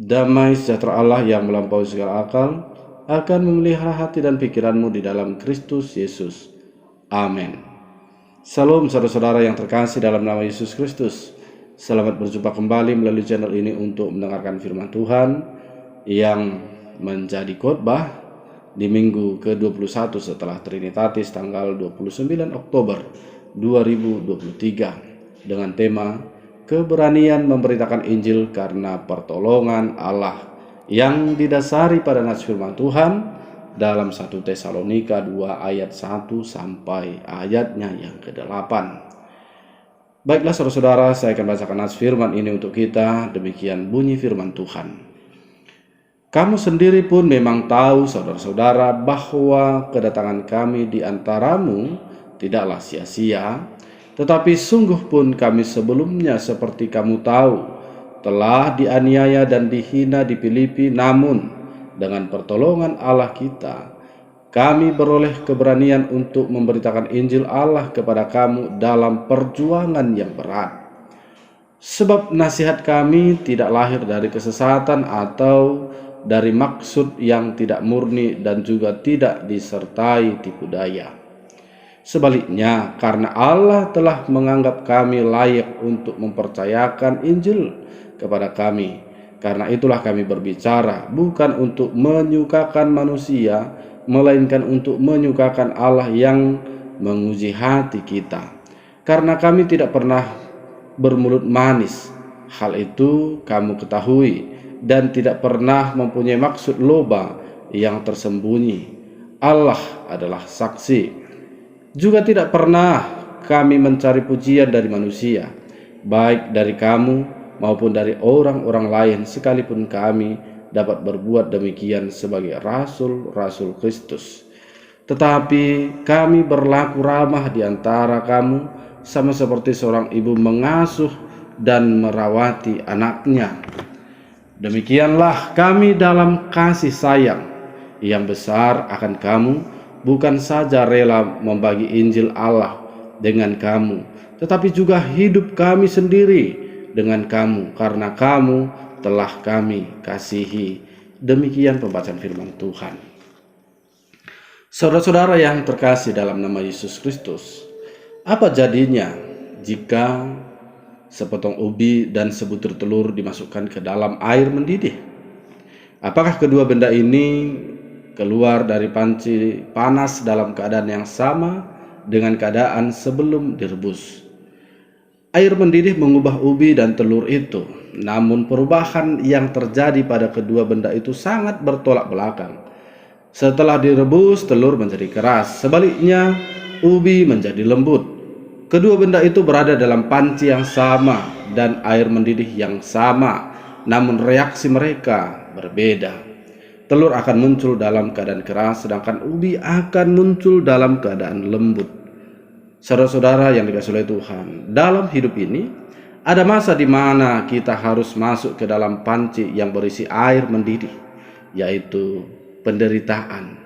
Damai sejahtera Allah yang melampaui segala akal akan memelihara hati dan pikiranmu di dalam Kristus Yesus. Amin. Salam saudara-saudara yang terkasih dalam nama Yesus Kristus. Selamat berjumpa kembali melalui channel ini untuk mendengarkan firman Tuhan yang menjadi khotbah di minggu ke-21 setelah Trinitatis tanggal 29 Oktober 2023 dengan tema keberanian memberitakan Injil karena pertolongan Allah yang didasari pada nas firman Tuhan dalam 1 Tesalonika 2 ayat 1 sampai ayatnya yang ke-8. Baiklah saudara-saudara, saya akan bacakan nas firman ini untuk kita. Demikian bunyi firman Tuhan. Kamu sendiri pun memang tahu saudara-saudara bahwa kedatangan kami di antaramu tidaklah sia-sia. Tetapi sungguh pun kami sebelumnya seperti kamu tahu telah dianiaya dan dihina di Filipi, namun dengan pertolongan Allah kita kami beroleh keberanian untuk memberitakan Injil Allah kepada kamu dalam perjuangan yang berat. Sebab nasihat kami tidak lahir dari kesesatan atau dari maksud yang tidak murni dan juga tidak disertai tipu daya. Sebaliknya, karena Allah telah menganggap kami layak untuk mempercayakan Injil kepada kami, karena itulah kami berbicara, bukan untuk menyukakan manusia, melainkan untuk menyukakan Allah yang menguji hati kita. Karena kami tidak pernah bermulut manis, hal itu kamu ketahui, dan tidak pernah mempunyai maksud loba yang tersembunyi. Allah adalah saksi. Juga tidak pernah kami mencari pujian dari manusia, baik dari kamu maupun dari orang-orang lain, sekalipun kami dapat berbuat demikian sebagai rasul-rasul Kristus. Tetapi kami berlaku ramah di antara kamu, sama seperti seorang ibu mengasuh dan merawati anaknya. Demikianlah kami dalam kasih sayang yang besar akan kamu, bukan saja rela membagi Injil Allah dengan kamu, tetapi juga hidup kami sendiri dengan kamu, karena kamu telah kami kasihi. Demikian pembacaan firman Tuhan. Saudara-saudara yang terkasih dalam nama Yesus Kristus, apa jadinya jika sepotong ubi dan sebutir telur dimasukkan ke dalam air mendidih? Apakah kedua benda ini keluar dari panci panas dalam keadaan yang sama dengan keadaan sebelum direbus? Air mendidih mengubah ubi dan telur itu, namun perubahan yang terjadi pada kedua benda itu sangat bertolak belakang. Setelah direbus, telur menjadi keras, sebaliknya ubi menjadi lembut. Kedua benda itu berada dalam panci yang sama dan air mendidih yang sama, namun reaksi mereka berbeda. Telur akan muncul dalam keadaan keras, sedangkan ubi akan muncul dalam keadaan lembut. Saudara-saudara yang dikasihi oleh Tuhan, dalam hidup ini ada masa di mana kita harus masuk ke dalam panci yang berisi air mendidih, yaitu penderitaan.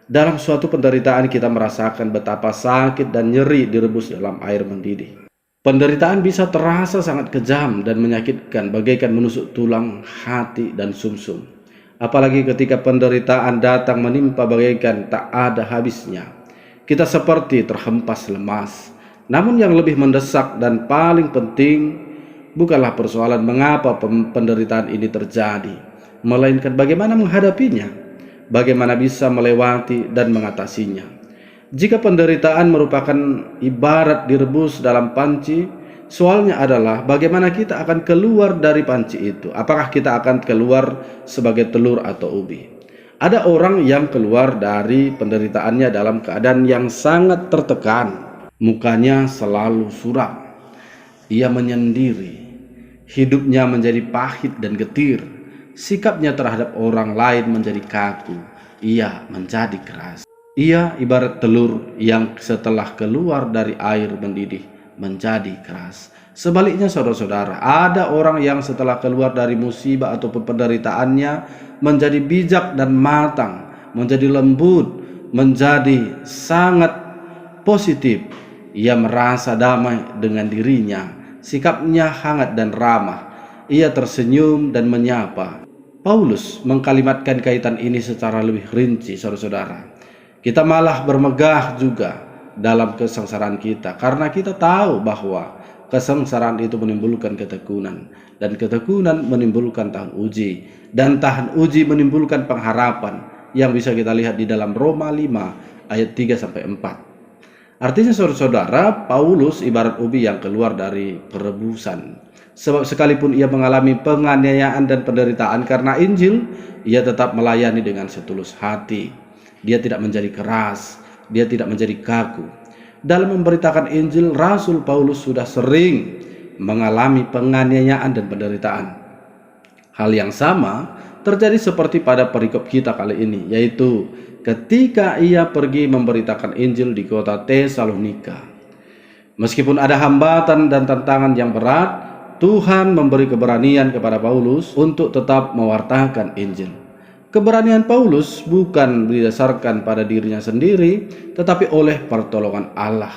Dalam suatu penderitaan kita merasakan betapa sakit dan nyeri direbus dalam air mendidih. Penderitaan bisa terasa sangat kejam dan menyakitkan, bagaikan menusuk tulang, hati, dan sumsum. Apalagi ketika penderitaan datang menimpa bagaikan tak ada habisnya. Kita seperti terhempas lemas. Namun yang lebih mendesak dan paling penting bukanlah persoalan mengapa penderitaan ini terjadi, melainkan bagaimana menghadapinya, bagaimana bisa melewati dan mengatasinya. Jika penderitaan merupakan ibarat direbus dalam panci, soalnya adalah bagaimana kita akan keluar dari panci itu. Apakah kita akan keluar sebagai telur atau ubi? Ada orang yang keluar dari penderitaannya dalam keadaan yang sangat tertekan. Mukanya selalu suram. Ia menyendiri. Hidupnya menjadi pahit dan getir. Sikapnya terhadap orang lain menjadi kaku. Ia menjadi keras. Ia ibarat telur yang setelah keluar dari air mendidih menjadi keras. Sebaliknya saudara-saudara, ada orang yang setelah keluar dari musibah ataupun penderitaannya menjadi bijak dan matang, menjadi lembut, menjadi sangat positif. Ia merasa damai dengan dirinya, sikapnya hangat dan ramah. ia tersenyum dan menyapa. Paulus mengkalimatkan kaitan ini secara lebih rinci, saudara-saudara. Kita malah bermegah juga dalam kesengsaraan kita, karena kita tahu bahwa kesengsaraan itu menimbulkan ketekunan, dan ketekunan menimbulkan tahan uji, dan tahan uji menimbulkan pengharapan yang bisa kita lihat di dalam Roma 5 ayat 3-4. Artinya saudara-saudara, Paulus ibarat ubi yang keluar dari perebusan. Sebab sekalipun ia mengalami penganiayaan dan penderitaan karena Injil, ia tetap melayani dengan setulus hati. Dia tidak menjadi keras, dia tidak menjadi kaku. Dalam memberitakan Injil, Rasul Paulus sudah sering mengalami penganiayaan dan penderitaan. Hal yang sama terjadi seperti pada perikop kita kali ini, yaitu ketika ia pergi memberitakan Injil di kota Tesalonika. Meskipun ada hambatan dan tantangan yang berat, Tuhan memberi keberanian kepada Paulus untuk tetap mewartakan Injil. Keberanian Paulus bukan didasarkan pada dirinya sendiri, tetapi oleh pertolongan Allah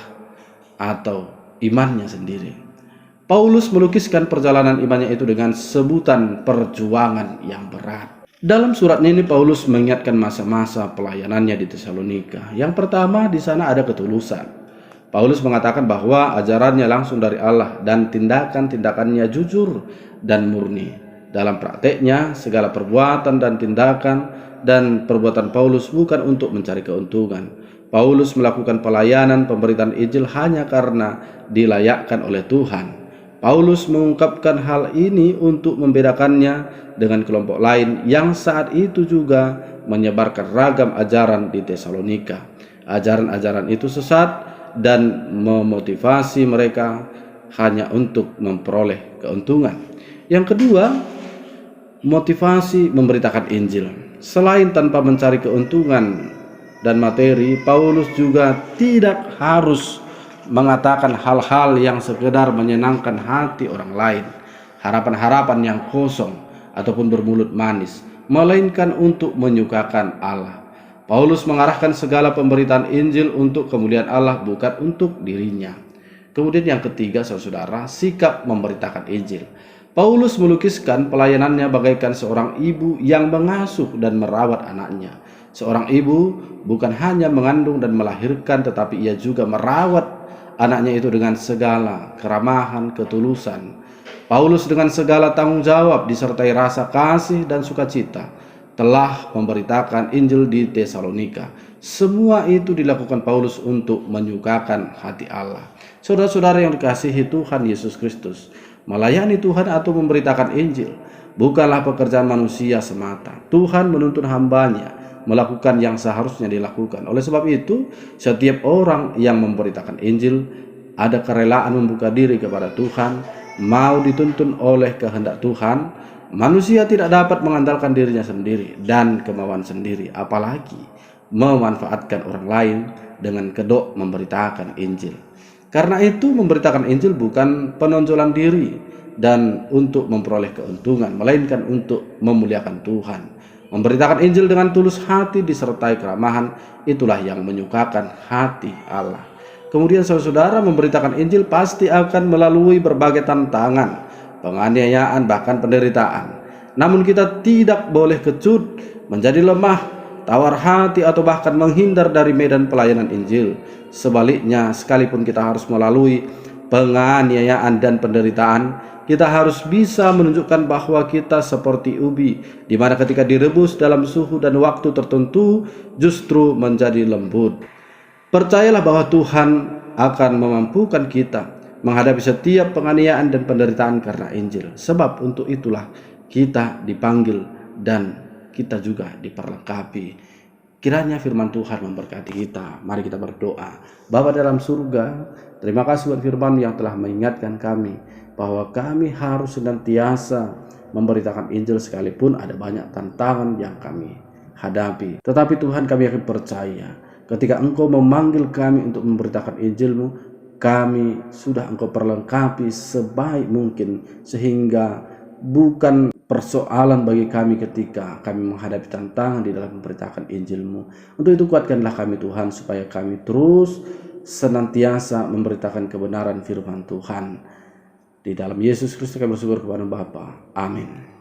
atau imannya sendiri. Paulus melukiskan perjalanan imannya itu dengan sebutan perjuangan yang berat. Dalam surat ini Paulus mengingatkan masa-masa pelayanannya di Tesalonika. Yang pertama, di sana ada ketulusan. Paulus mengatakan bahwa ajarannya langsung dari Allah dan tindakan-tindakannya jujur dan murni. Dalam prakteknya, segala perbuatan dan tindakan dan perbuatan Paulus bukan untuk mencari keuntungan. Paulus melakukan pelayanan pemberitaan Injil hanya karena dilayakkan oleh Tuhan. Paulus mengungkapkan hal ini untuk membedakannya dengan kelompok lain yang saat itu juga menyebarkan ragam ajaran di Tesalonika. Ajaran-ajaran itu sesat dan memotivasi mereka hanya untuk memperoleh keuntungan. Yang kedua, motivasi memberitakan Injil. Selain tanpa mencari keuntungan dan materi, Paulus juga tidak harus mengatakan hal-hal yang sekedar menyenangkan hati orang lain, harapan-harapan yang kosong ataupun bermulut manis, melainkan untuk menyukakan Allah. Paulus mengarahkan segala pemberitaan Injil untuk kemuliaan Allah, bukan untuk dirinya. Kemudian yang ketiga, saudara, sikap memberitakan Injil. Paulus melukiskan pelayanannya bagaikan seorang ibu yang mengasuh dan merawat anaknya. Seorang ibu bukan hanya mengandung dan melahirkan, tetapi ia juga merawat anaknya itu dengan segala keramahan, ketulusan. Paulus dengan segala tanggung jawab disertai rasa kasih dan sukacita telah memberitakan Injil di Tesalonika. Semua itu dilakukan Paulus untuk menyukakan hati Allah. Saudara-saudara yang dikasihi Tuhan Yesus Kristus, melayani Tuhan atau memberitakan Injil bukanlah pekerjaan manusia semata. Tuhan menuntun hambanya melakukan yang seharusnya dilakukan. Oleh sebab itu, setiap orang yang memberitakan Injil ada kerelaan membuka diri kepada Tuhan, mau dituntun oleh kehendak Tuhan. Manusia tidak dapat mengandalkan dirinya sendiri dan kemauan sendiri, apalagi memanfaatkan orang lain dengan kedok memberitakan Injil. Karena itu, memberitakan Injil bukan penonjolan diri dan untuk memperoleh keuntungan, melainkan untuk memuliakan Tuhan. Memberitakan Injil dengan tulus hati disertai keramahan, itulah yang menyukakan hati Allah. Kemudian saudara, memberitakan Injil pasti akan melalui berbagai tantangan, penganiayaan, bahkan penderitaan. Namun kita tidak boleh kecut, menjadi lemah, tawar hati, atau bahkan menghindar dari medan pelayanan Injil. Sebaliknya, sekalipun kita harus melalui penganiayaan dan penderitaan, kita harus bisa menunjukkan bahwa kita seperti ubi, di mana ketika direbus dalam suhu dan waktu tertentu justru menjadi lembut. Percayalah bahwa Tuhan akan memampukan kita menghadapi setiap penganiayaan dan penderitaan karena Injil. Sebab untuk itulah kita dipanggil dan kita juga diperlengkapi. Kiranya firman Tuhan memberkati kita. Mari kita berdoa. Bapa dalam surga, terima kasih buat firman yang telah mengingatkan kami bahwa kami harus senantiasa memberitakan Injil sekalipun ada banyak tantangan yang kami hadapi. Tetapi Tuhan, kami akan percaya ketika Engkau memanggil kami untuk memberitakan Injil-Mu, kami sudah Engkau perlengkapi sebaik mungkin, sehingga bukan persoalan bagi kami ketika kami menghadapi tantangan di dalam memberitakan Injil-Mu. Untuk itu kuatkanlah kami Tuhan, supaya kami terus senantiasa memberitakan kebenaran firman Tuhan. Di dalam Yesus Kristus kami bersyukur kepada Bapa. Amin.